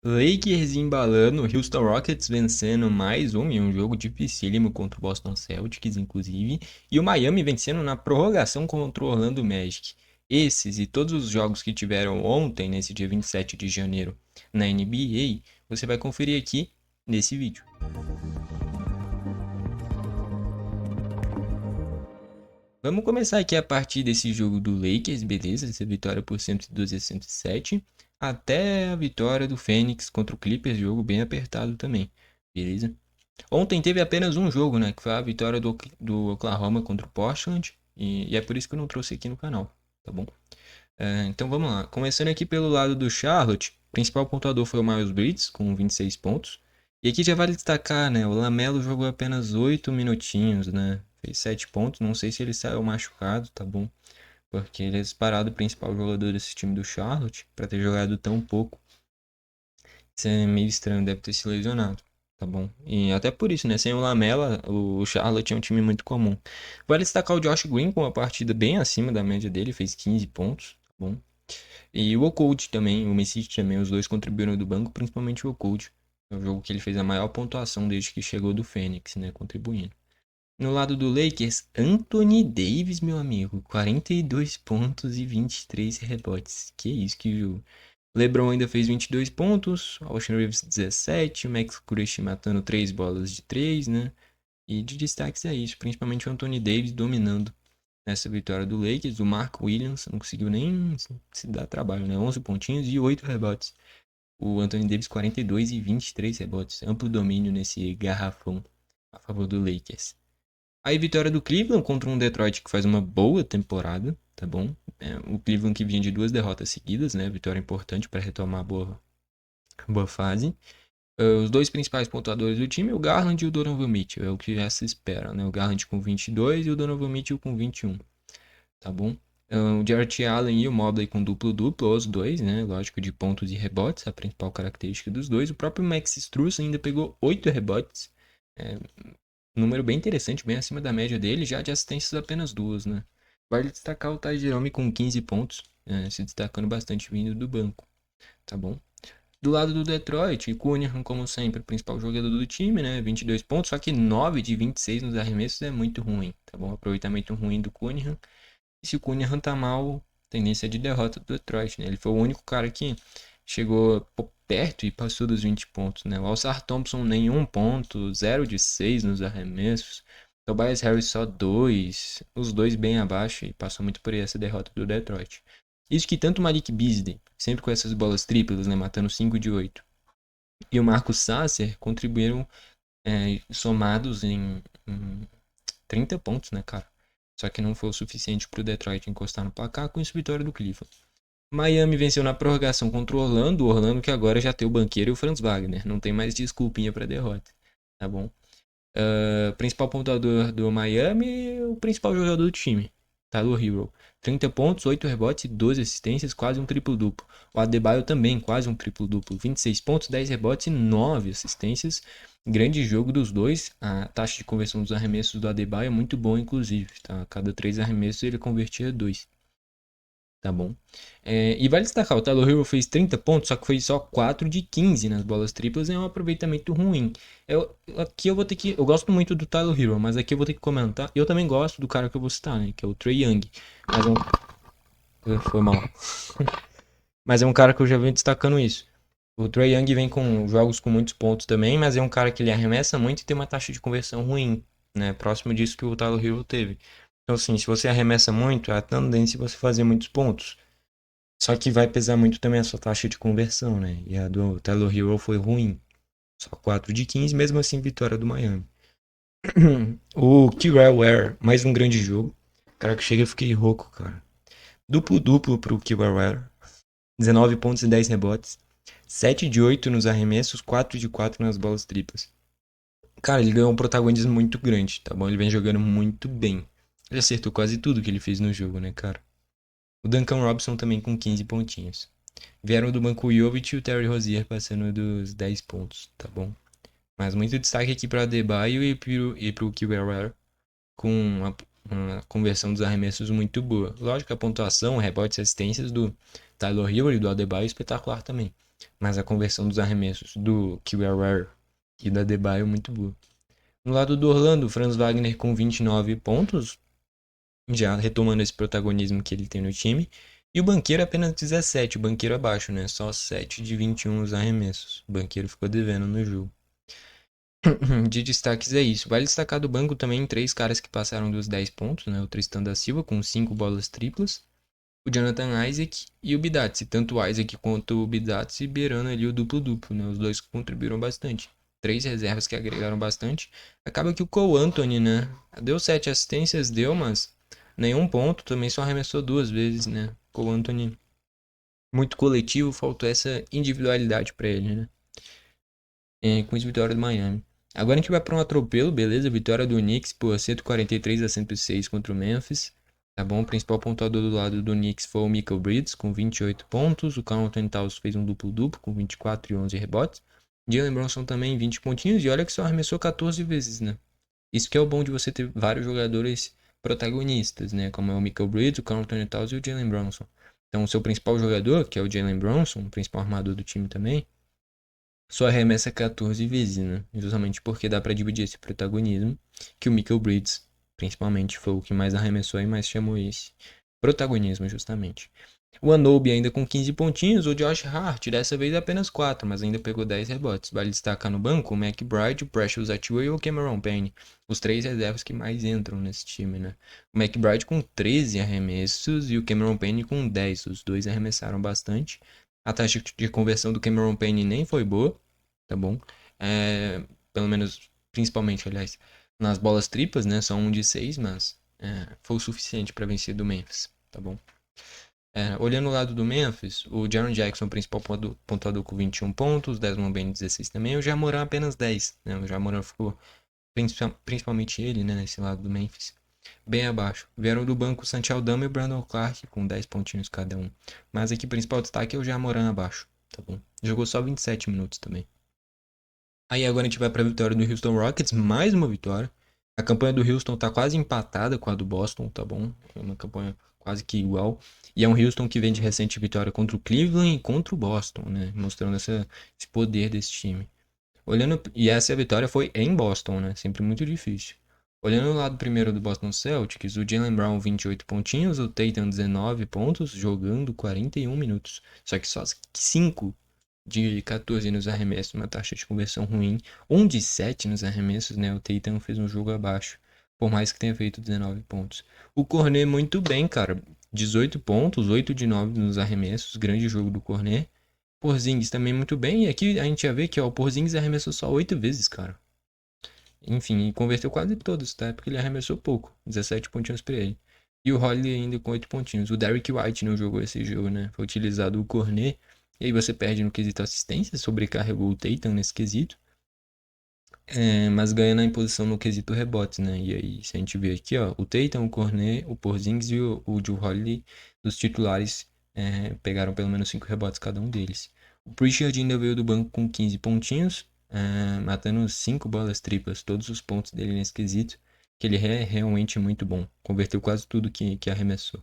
Lakers embalando, Houston Rockets vencendo mais um em um jogo dificílimo contra o Boston Celtics, inclusive, e o Miami vencendo na prorrogação contra o Orlando Magic. Esses e todos os jogos que tiveram ontem, nesse dia 27 de janeiro, na NBA, você vai conferir aqui nesse vídeo. Vamos começar aqui a partir desse jogo do Lakers, beleza? Essa vitória por 112 a 107, até a vitória do Phoenix contra o Clippers, jogo bem apertado também, beleza? Ontem teve apenas um jogo, né? Que foi a vitória do Oklahoma contra o Portland, e é por isso que eu não trouxe aqui no canal, tá bom? Então vamos lá. Começando aqui pelo lado do Charlotte, o principal pontuador foi o Miles Bridges, com 26 pontos. E aqui já vale destacar, né? O Lamelo jogou apenas 8 minutinhos, né? Fez 7 pontos. Não sei se ele saiu machucado, tá bom? Porque ele é disparado o principal jogador desse time do Charlotte, para ter jogado tão pouco. Isso é meio estranho, deve ter se lesionado, tá bom? E até por isso, né? Sem o Lamela, o Charlotte é um time muito comum. Vale destacar o Josh Green com uma partida bem acima da média dele, fez 15 pontos, tá bom? E o Okoud também, o Messi também, os dois contribuíram do banco, principalmente o Okoud. É o jogo que ele fez a maior pontuação desde que chegou do Fênix, né? Contribuindo. No lado do Lakers, Anthony Davis, meu amigo, 42 pontos e 23 rebotes. Que isso, que jogo. LeBron ainda fez 22 pontos, Austin Reeves 17, o Max Christie matando 3 bolas de 3, né? E de destaques é isso, principalmente o Anthony Davis dominando nessa vitória do Lakers. O Mark Williams não conseguiu nem se dar trabalho, né? 11 pontinhos e 8 rebotes. O Anthony Davis 42 e 23 rebotes. Amplo domínio nesse garrafão a favor do Lakers. Aí vitória do Cleveland contra um Detroit que faz uma boa temporada, tá bom? O Cleveland que vinha de 2 derrotas seguidas, né? Vitória importante para retomar a boa fase. Os dois principais pontuadores do time, o Garland e o Donovan Mitchell, é o que já se espera, né? O Garland com 22 e o Donovan Mitchell com 21, tá bom? O Jarrett Allen e o Mobley com duplo-duplo, os dois, né? Lógico, de pontos e rebotes, a principal característica dos dois. O próprio Max Strus ainda pegou 8 rebotes, é, número bem interessante, bem acima da média dele, já de assistências apenas 2, né? Vale destacar o Ty Jerome com 15 pontos, se destacando bastante vindo do banco, tá bom? Do lado do Detroit, Cunningham, como sempre, o principal jogador do time, né? 22 pontos, só que 9 de 26 nos arremessos é muito ruim, tá bom? Aproveitamento ruim do Cunningham. E se o Cunningham tá mal, tendência de derrota do Detroit, né? Ele foi o único cara que chegou perto e passou dos 20 pontos, né? O Alçar Thompson nenhum ponto, 0 de 6 nos arremessos. Tobias Harris só 2, os dois bem abaixo e passou muito por essa derrota do Detroit. Isso que tanto o Malik Beasley, sempre com essas bolas triplas, né, matando 5 de 8, e o Marcus Sasser contribuíram somados em 30 pontos, né, cara? Só que não foi o suficiente para o Detroit encostar no placar, com isso vitória do Cleveland. Miami venceu na prorrogação contra o Orlando que agora já tem o banqueiro e o Franz Wagner, não tem mais desculpinha para derrota, tá bom? Principal pontuador do Miami, o principal jogador do time, Tyler Hero. 30 pontos, 8 rebotes e 12 assistências, quase um triplo-duplo. O Adebayo também, quase um triplo-duplo. 26 pontos, 10 rebotes e 9 assistências. Grande jogo dos dois. A taxa de conversão dos arremessos do Adebayo é muito boa, inclusive. Tá? A cada 3 arremessos ele convertia 2. Tá bom? E vale destacar, o Tyler Hero fez 30 pontos, só que foi só 4 de 15 nas bolas triplas, é um aproveitamento ruim. Aqui eu vou ter que. Eu gosto muito do Tyler Hero, mas aqui eu vou ter que comentar. Eu também gosto do cara que eu vou citar, né? Que é o Trae Young. Mas é foi mal. Mas é um cara que eu já venho destacando isso. O Trae Young vem com jogos com muitos pontos também, mas é um cara que ele arremessa muito e tem uma taxa de conversão ruim, né? Próximo disso que o Tyler Hero teve. Então, assim, se você arremessa muito, a tendência é você fazer muitos pontos. Só que vai pesar muito também a sua taxa de conversão, né? E a do Tyler Hero foi ruim. Só 4 de 15, mesmo assim vitória do Miami. O Kyrell Ware, mais um grande jogo. Cara que chega eu fiquei rouco, cara. Duplo-duplo pro Kyrell Ware. 19 pontos e 10 rebotes. 7 de 8 nos arremessos, 4 de 4 nas bolas triplas. Cara, ele ganhou um protagonismo muito grande, tá bom? Ele vem jogando muito bem. Ele acertou quase tudo que ele fez no jogo, né, cara? O Duncan Robinson também com 15 pontinhos. Vieram do banco o Jovic e o Terry Rozier passando dos 10 pontos, tá bom? Mas muito destaque aqui para Adebayo e pro Kyrell com uma conversão dos arremessos muito boa. Lógico que a pontuação, rebotes e assistências do Tyler Hero e do Adebayo é espetacular também. mas a conversão dos arremessos do Kawhi e da Adebayo é muito boa. No lado do Orlando, o Franz Wagner com 29 pontos, já retomando esse protagonismo que ele tem no time. E o Banqueiro apenas 17, o Banqueiro abaixo, né? Só 7 de 21 os arremessos. O Banqueiro ficou devendo no jogo. De destaques é isso. Vale destacar do banco também três caras que passaram dos 10 pontos, né? O Tristan da Silva com 5 bolas triplas, o Jonathan Isaac e o Bidatsi. Tanto o Isaac quanto o Bidatsi beirando ali o duplo-duplo, né? Os dois contribuíram bastante. Três reservas que agregaram bastante. Acaba que o Cole Anthony, né? Deu 7 assistências, deu, mas nenhum ponto. Também só arremessou 2 vezes, né? Cole Anthony muito coletivo, faltou essa individualidade pra ele, né? Com as vitórias do Miami. Agora a gente vai para um atropelo, beleza? Vitória do Knicks por 143-106 contra o Memphis. Tá bom? O principal pontuador do lado do Knicks foi o Michael Bridges, com 28 pontos. O Karl Anthony Towns fez um duplo-duplo, com 24 e 11 rebotes. Jalen Brunson também, 20 pontinhos. E olha que só arremessou 14 vezes, né? Isso que é o bom de você ter vários jogadores protagonistas, né? Como é o Michael Bridges, o Karl Anthony Towns e o Jalen Brunson. Então, o seu principal jogador, que é o Jalen Brunson, o principal armador do time também, só arremessa 14 vezes, né? Justamente porque dá pra dividir esse protagonismo, que o Michael Bridges, principalmente, foi o que mais arremessou e mais chamou esse protagonismo, justamente. O Anunoby ainda com 15 pontinhos, o Josh Hart, dessa vez apenas 4, mas ainda pegou 10 rebotes. Vale destacar no banco o McBride, o Precious Achiuwa e o Cameron Payne, os três reservas que mais entram nesse time, né? O McBride com 13 arremessos e o Cameron Payne com 10, os dois arremessaram bastante. A taxa de conversão do Cameron Payne nem foi boa, tá bom? Pelo menos, principalmente, aliás, nas bolas triplas, né? Só 1 de 6, mas foi o suficiente para vencer do Memphis, tá bom? Olhando o lado do Memphis, o Jaren Jackson, principal pontuador com 21 pontos, Desmond Bane 16 também, o Jamoran apenas 10, né? O Jamoran ficou, principalmente ele, né, nesse lado do Memphis, bem abaixo. Vieram do banco o Santi Aldama e o Brandon Clark com 10 pontinhos cada um. Mas aqui o principal destaque é o Jamoran abaixo, tá bom? Jogou só 27 minutos também. Aí agora a gente vai para a vitória do Houston Rockets, mais uma vitória. A campanha do Houston tá quase empatada com a do Boston, tá bom? É uma campanha quase que igual. E é um Houston que vem de recente vitória contra o Cleveland e contra o Boston, né? Mostrando esse poder desse time. E essa vitória foi em Boston, né? Sempre muito difícil. Olhando o lado primeiro do Boston Celtics, o Jaylen Brown 28 pontinhos, o Tatum 19 pontos, jogando 41 minutos. Só que só 5 de 14 nos arremessos, uma taxa de conversão ruim. 1 de 7 nos arremessos, né? O Tatum fez um jogo abaixo, por mais que tenha feito 19 pontos. O Cornet muito bem, cara. 18 pontos, 8 de 9 nos arremessos, grande jogo do Cornet. Porzingis também muito bem, e aqui a gente já vê que ó, o Porzingis arremessou só 8 vezes, cara. Enfim, e converteu quase todos, tá? Porque ele arremessou pouco, 17 pontinhos pra ele. E o Holiday ainda com 8 pontinhos. O Derrick White não jogou esse jogo, né? Foi utilizado o Cornet. E aí você perde no quesito assistência, sobrecarregou o Tatum nesse quesito. Mas ganha na imposição no quesito rebotes, né? E aí, se a gente ver aqui, ó, o Tatum, o Cornet, o Porzingis e o Jrue Holiday, dos titulares, pegaram pelo menos 5 rebotes cada um deles. O Pritchard ainda veio do banco com 15 pontinhos, matando 5 bolas triplas, todos os pontos dele nesse quesito, que ele é realmente muito bom. Converteu quase tudo que arremessou.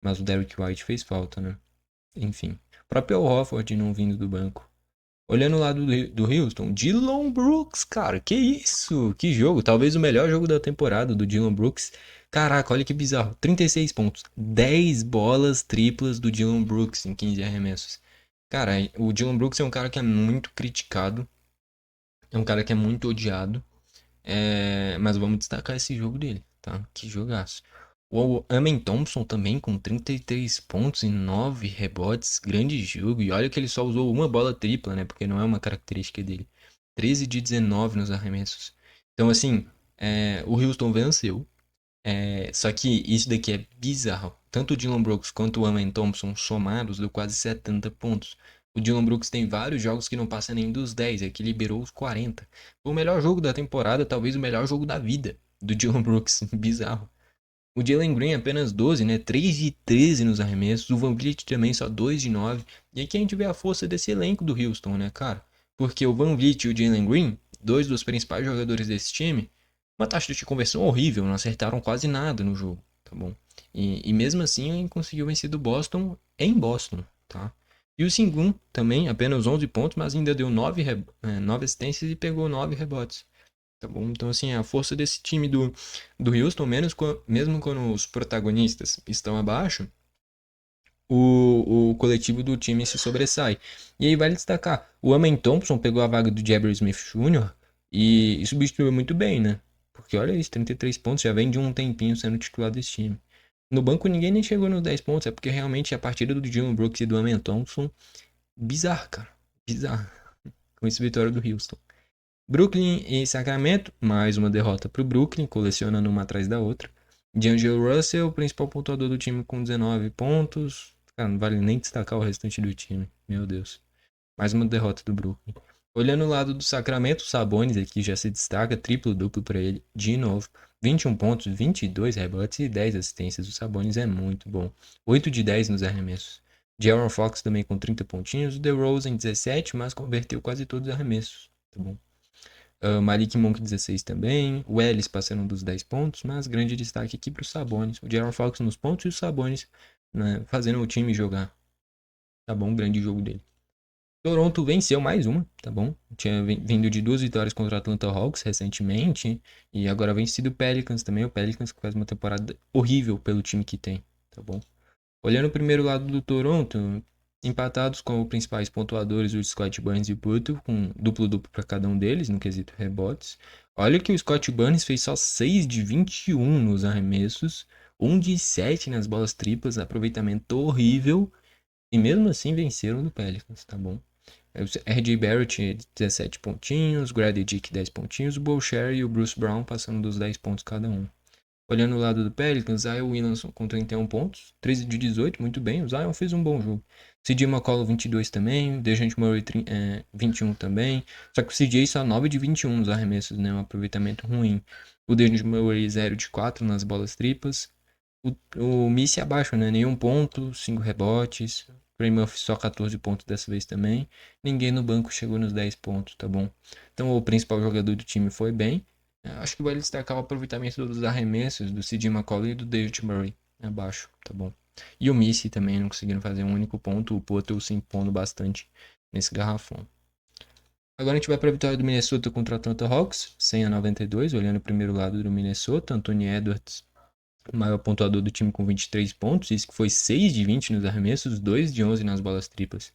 Mas o Derrick White fez falta, né? Enfim. O próprio Al Horford não vindo do banco. Olhando o lado do Houston, Dillon Brooks, cara, que isso? Que jogo, talvez o melhor jogo da temporada do Dillon Brooks. Caraca, olha que bizarro, 36 pontos, 10 bolas triplas do Dillon Brooks em 15 arremessos. Cara, o Dillon Brooks é um cara que é muito criticado, é um cara que é muito odiado, mas vamos destacar esse jogo dele, tá? Que jogaço. O Amen Thompson também com 33 pontos e 9 rebotes, grande jogo. E olha que ele só usou uma bola tripla, né? Porque não é uma característica dele. 13 de 19 nos arremessos. Então, assim, o Houston venceu. Só que isso daqui é bizarro. Tanto o Dillon Brooks quanto o Amen Thompson somados deu quase 70 pontos. O Dillon Brooks tem vários jogos que não passa nem dos 10, é que liberou os 40. Foi o melhor jogo da temporada, talvez o melhor jogo da vida do Dillon Brooks. Bizarro. O Jalen Green apenas 12, né? 3 de 13 nos arremessos. O VanVleet também só 2 de 9. E aqui a gente vê a força desse elenco do Houston, né, cara? Porque o VanVleet e o Jalen Green, dois dos principais jogadores desse time, uma taxa de conversão horrível, não acertaram quase nada no jogo, tá bom? E mesmo assim conseguiu vencer do Boston em Boston, tá? E o Sengun também, apenas 11 pontos, mas ainda deu 9 assistências e pegou 9 rebotes. Tá bom? Então, assim, a força desse time do Houston, mesmo quando os protagonistas estão abaixo, o coletivo do time se sobressai. E aí vale destacar, o Amen Thompson pegou a vaga do Jabari Smith Jr. e substituiu muito bem, né? Porque olha isso, 33 pontos, já vem de um tempinho sendo titular desse time. No banco ninguém nem chegou nos 10 pontos, é porque realmente a partida do Dylan Brooks e do Amen Thompson, bizarro, cara. Bizarro. Com essa vitória do Houston. Brooklyn e Sacramento, mais uma derrota para o Brooklyn, colecionando uma atrás da outra. D'Angelo Russell, principal pontuador do time com 19 pontos. Cara, não vale nem destacar o restante do time. Meu Deus. Mais uma derrota do Brooklyn. Olhando o lado do Sacramento, o Sabonis aqui já se destaca, triplo-duplo para ele de novo. 21 pontos, 22 rebotes e 10 assistências. O Sabonis é muito bom. 8 de 10 nos arremessos. De'Aaron Fox também com 30 pontinhos. O DeRozan 17, mas converteu quase todos os arremessos. Tá bom? Malik Monk 16 também. O Ellis passando dos 10 pontos, mas grande destaque aqui para os Sabonis. O De'Aaron Fox nos pontos e os Sabonis, né, fazendo o time jogar. Tá bom? Grande jogo dele. Toronto venceu mais uma, tá bom? Tinha vindo de 2 vitórias contra o Atlanta Hawks recentemente. E agora vencido o Pelicans também. O Pelicans que faz uma temporada horrível pelo time que tem, tá bom? Olhando o primeiro lado do Toronto, empatados com os principais pontuadores, o Scott Barnes e o Poeltl, com duplo-duplo para cada um deles, no quesito rebotes. Olha que o Scott Barnes fez só 6 de 21 nos arremessos, 1 de 7 nas bolas triplas, aproveitamento horrível, e mesmo assim venceram do Pelicans, tá bom? O RJ Barrett, 17 pontinhos, Grady Dick, 10 pontinhos, o Boucher e o Bruce Brown passando dos 10 pontos cada um. Olhando o lado do Pelicans, Zion Williamson com 31 pontos, 13 de 18, muito bem. O Zion fez um bom jogo. CJ McCollum 22 também, DeJounte Murray 21 também. Só que o CJ só 9 de 21 nos arremessos, né? Um aproveitamento ruim. O DeJounte Murray 0 de 4 nas bolas triplas. O Missy abaixo, né? Nenhum ponto, 5 rebotes. Trey Murphy só 14 pontos dessa vez também. Ninguém no banco chegou nos 10 pontos, tá bom? Então o principal jogador do time foi bem. Acho que vale destacar o aproveitamento dos arremessos do CJ McCollum e do David Murray abaixo, tá bom? E o Missy também não conseguiram fazer um único ponto, o Poeltl se impondo bastante nesse garrafão. Agora a gente vai para a vitória do Minnesota contra o Atlanta Hawks, 100-92, olhando o primeiro lado do Minnesota, Anthony Edwards, o maior pontuador do time com 23 pontos, isso que foi 6 de 20 nos arremessos, 2 de 11 nas bolas triplas.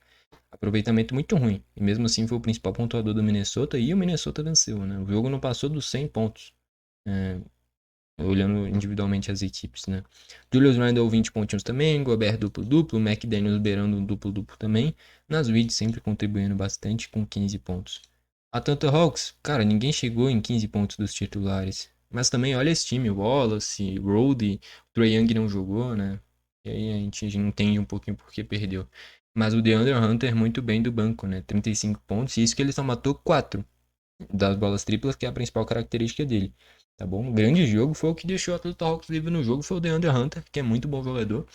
Aproveitamento muito ruim, e mesmo assim foi o principal pontuador do Minnesota e o Minnesota venceu, né? O jogo não passou dos 100 pontos. Olhando individualmente as equipes, né? Julius Randle 20 pontinhos também, Gobert duplo-duplo, McDaniels beirando um duplo-duplo também, Naz-Reid sempre contribuindo bastante com 15 pontos. Atlanta Hawks, cara, ninguém chegou em 15 pontos dos titulares, mas também olha esse time, Wallace, Rhodey, o Trae Young não jogou, né? E aí a gente entende um pouquinho por que perdeu. Mas o DeAndre Hunter muito bem do banco, né? 35 pontos, e isso que ele só matou 4 das bolas triplas, que é a principal característica dele. Tá bom? Um grande jogo, foi o que deixou o Atlanta Hawks livre no jogo, foi o DeAndre Hunter, que é muito bom jogador.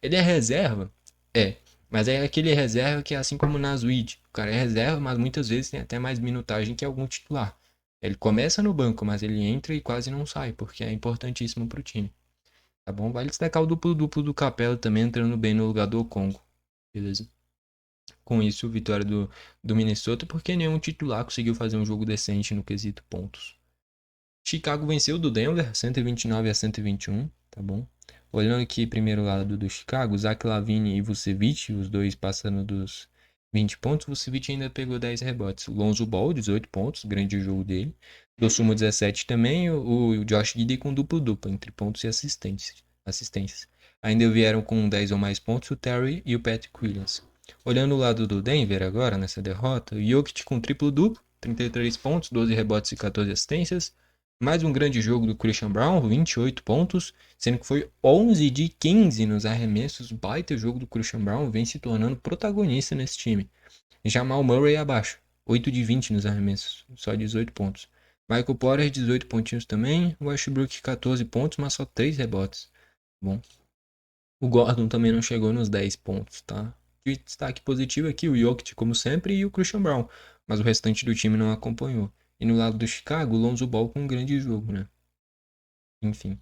Ele é reserva? É. Mas é aquele reserva que é assim como o Naz-Reid. O cara é reserva, mas muitas vezes tem até mais minutagem que algum titular. Ele começa no banco, mas ele entra e quase não sai, porque é importantíssimo pro time. Tá bom? Vale destacar o duplo-duplo do Capela também entrando bem no lugar do Congo. Beleza? Com isso, vitória do Minnesota, porque nenhum titular conseguiu fazer um jogo decente no quesito pontos. Chicago venceu do Denver, 129-121, tá bom? Olhando aqui primeiro lado do Chicago, Zach LaVine e Vucevic, os dois passando dos 20 pontos. Vucevic ainda pegou 10 rebotes. O Lonzo Ball, 18 pontos, grande jogo dele. Dosumo 17 também. O Josh Giddey com duplo-duplo, entre pontos e assistências. Ainda vieram com 10 ou mais pontos o Terry e o Patrick Williams. Olhando o lado do Denver agora, nessa derrota, o Jokic com triplo-duplo, 33 pontos, 12 rebotes e 14 assistências. Mais um grande jogo do Christian Brown, 28 pontos, sendo que foi 11 de 15 nos arremessos. Baita jogo do Christian Brown, vem se tornando protagonista nesse time. Jamal Murray abaixo, 8 de 20 nos arremessos, só 18 pontos. Michael Porter, 18 pontinhos também. Westbrook, 14 pontos, mas só 3 rebotes. Bom, o Gordon também não chegou nos 10 pontos, tá? De destaque positivo aqui, o Jokic, como sempre, e o Christian Brown, mas o restante do time não acompanhou. E no lado do Chicago, o Lonzo Ball com um grande jogo, né? Enfim.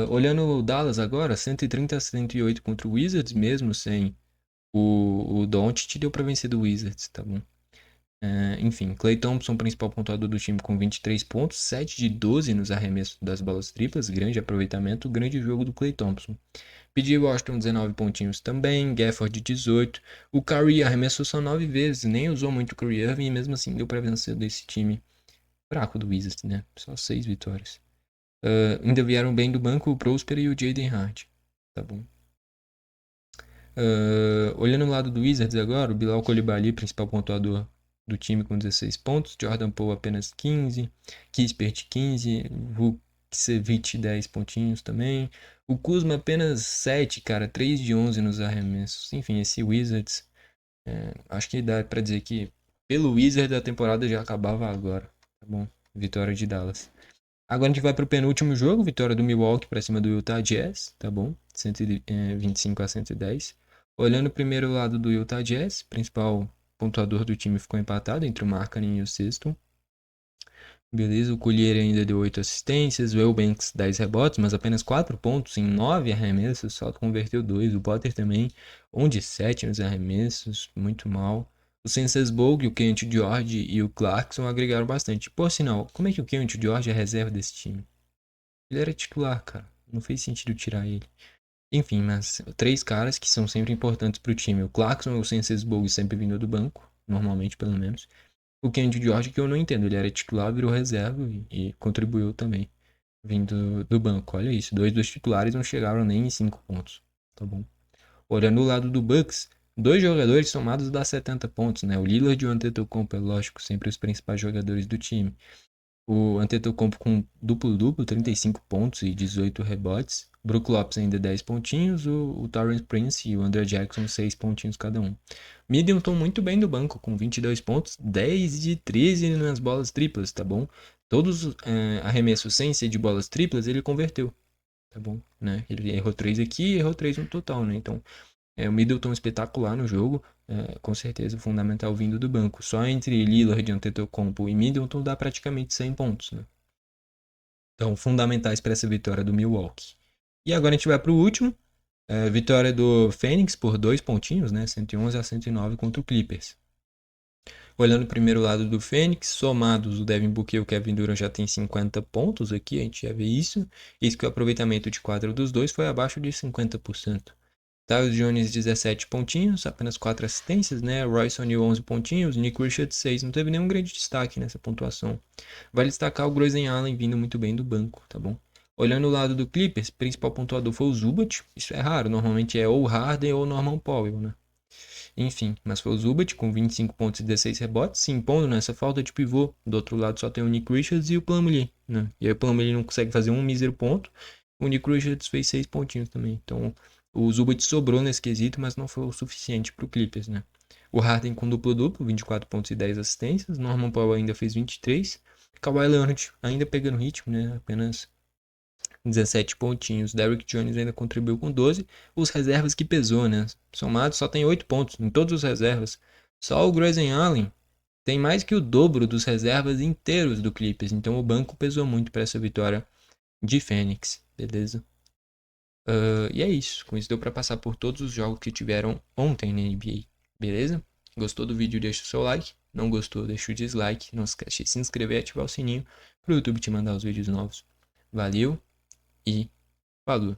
Olhando o Dallas agora, 130-108 contra o Wizards, mesmo sem O Doncic deu pra vencer do Wizards, tá bom? Enfim, Klay Thompson, principal pontuador do time com 23 pontos, 7 de 12 nos arremessos das bolas triplas, grande aproveitamento, grande jogo do Klay Thompson. P.J. Washington, 19 pontinhos também, Gafford, 18. O Curry arremessou só 9 vezes, nem usou muito o Kyrie Irving e mesmo assim deu pra vencer desse time fraco do Wizards, né? Só 6 vitórias. Ainda vieram bem do banco o Prosper e o Jaden Hart, tá bom? Olhando o lado do Wizards agora, o Bilal Coulibaly, principal pontuador do time com 16 pontos, Jordan Poole apenas 15, Kispert 15, Vucevic 10 pontinhos também, o Kuzma apenas 7, cara, 3 de 11 nos arremessos. Enfim, esse Wizards, acho que dá pra dizer que pelo Wizards a temporada já acabava agora, tá bom? Vitória de Dallas. Agora a gente vai pro penúltimo jogo, vitória do Milwaukee pra cima do Utah Jazz, tá bom? 125-110. Olhando o primeiro lado do Utah Jazz, principal pontuador do time ficou empatado entre o Markkanen e o Sexton. Beleza, o Collier ainda deu 8 assistências, o Eubanks 10 rebotes, mas apenas 4 pontos em 9 arremessos, só converteu 2. O Potter também, 1 de 7 nos arremessos, muito mal. O Sensesborg, o Kent George e o Clarkson agregaram bastante. Por sinal, como é que o Kent George é reserva desse time? Ele era titular, cara. Não fez sentido tirar ele. Enfim, mas 3 caras que são sempre importantes pro time. O Clarkson e o Sensesborg sempre vindo do banco, normalmente pelo menos. O Kennedy George que eu não entendo, ele era titular, virou reserva e contribuiu também, vindo do banco. Olha isso, 2 dos titulares não chegaram nem em 5 pontos, tá bom? Olhando o lado do Bucks, 2 jogadores somados dá 70 pontos, né? O Lillard e o Antetokounmpo, é lógico, sempre os principais jogadores do time. O Antetokounmpo com duplo-duplo, 35 pontos e 18 rebotes. Brook Lopes ainda 10 pontinhos. O Torrance Prince e o André Jackson 6 pontinhos cada um. Middleton muito bem do banco, com 22 pontos, 10 de 13 nas bolas triplas, tá bom? Todos os arremessos sem ser de bolas triplas, ele converteu, tá bom? Né? Ele errou 3 aqui e errou 3 no total, né? Então, o Middleton espetacular no jogo, com certeza fundamental vindo do banco. Só entre Lillard, Antetokounmpo e Middleton dá praticamente 100 pontos, né? Então, fundamentais para essa vitória do Milwaukee. E agora a gente vai para o último, vitória do Phoenix por 2 pontinhos, né? 111-109 contra o Clippers. Olhando o primeiro lado do Fênix, somados o Devin Booker e o Kevin Durant já tem 50 pontos aqui, a gente já vê isso. Isso que o aproveitamento de quadra dos dois foi abaixo de 50%. Tyus Jones 17 pontinhos, apenas 4 assistências, né? Royce O'Neal 11 pontinhos, Nick Richards 6. Não teve nenhum grande destaque nessa pontuação. Vale destacar o Grayson Allen vindo muito bem do banco, tá bom? Olhando o lado do Clippers, o principal pontuador foi o Zubat. Isso é raro, normalmente é ou Harden ou Norman Powell, né? Enfim, mas foi o Zubat com 25 pontos e 16 rebotes, se impondo nessa falta de pivô. Do outro lado só tem o Nick Richards e o Plumlee, né? E aí o Plumlee não consegue fazer um mísero ponto. O Nick Richards fez 6 pontinhos também. Então o Zubat sobrou nesse quesito, mas não foi o suficiente para o Clippers, né? O Harden com duplo-duplo, 24 pontos e 10 assistências. Norman Powell ainda fez 23. Kawhi Leonard ainda pegando ritmo, né? Apenas 17 pontinhos. Derrick Jones ainda contribuiu com 12. Os reservas que pesou, né? Somado só tem 8 pontos em todos os reservas. Só o Grayson Allen tem mais que o dobro dos reservas inteiros do Clippers. Então o banco pesou muito para essa vitória de Phoenix, beleza? E é isso. Com isso deu para passar por todos os jogos que tiveram ontem na NBA, beleza? Gostou do vídeo? Deixa o seu like. Não gostou? Deixa o dislike. Não esquece de se inscrever e ativar o sininho para o YouTube te mandar os vídeos novos. Valeu! E falou!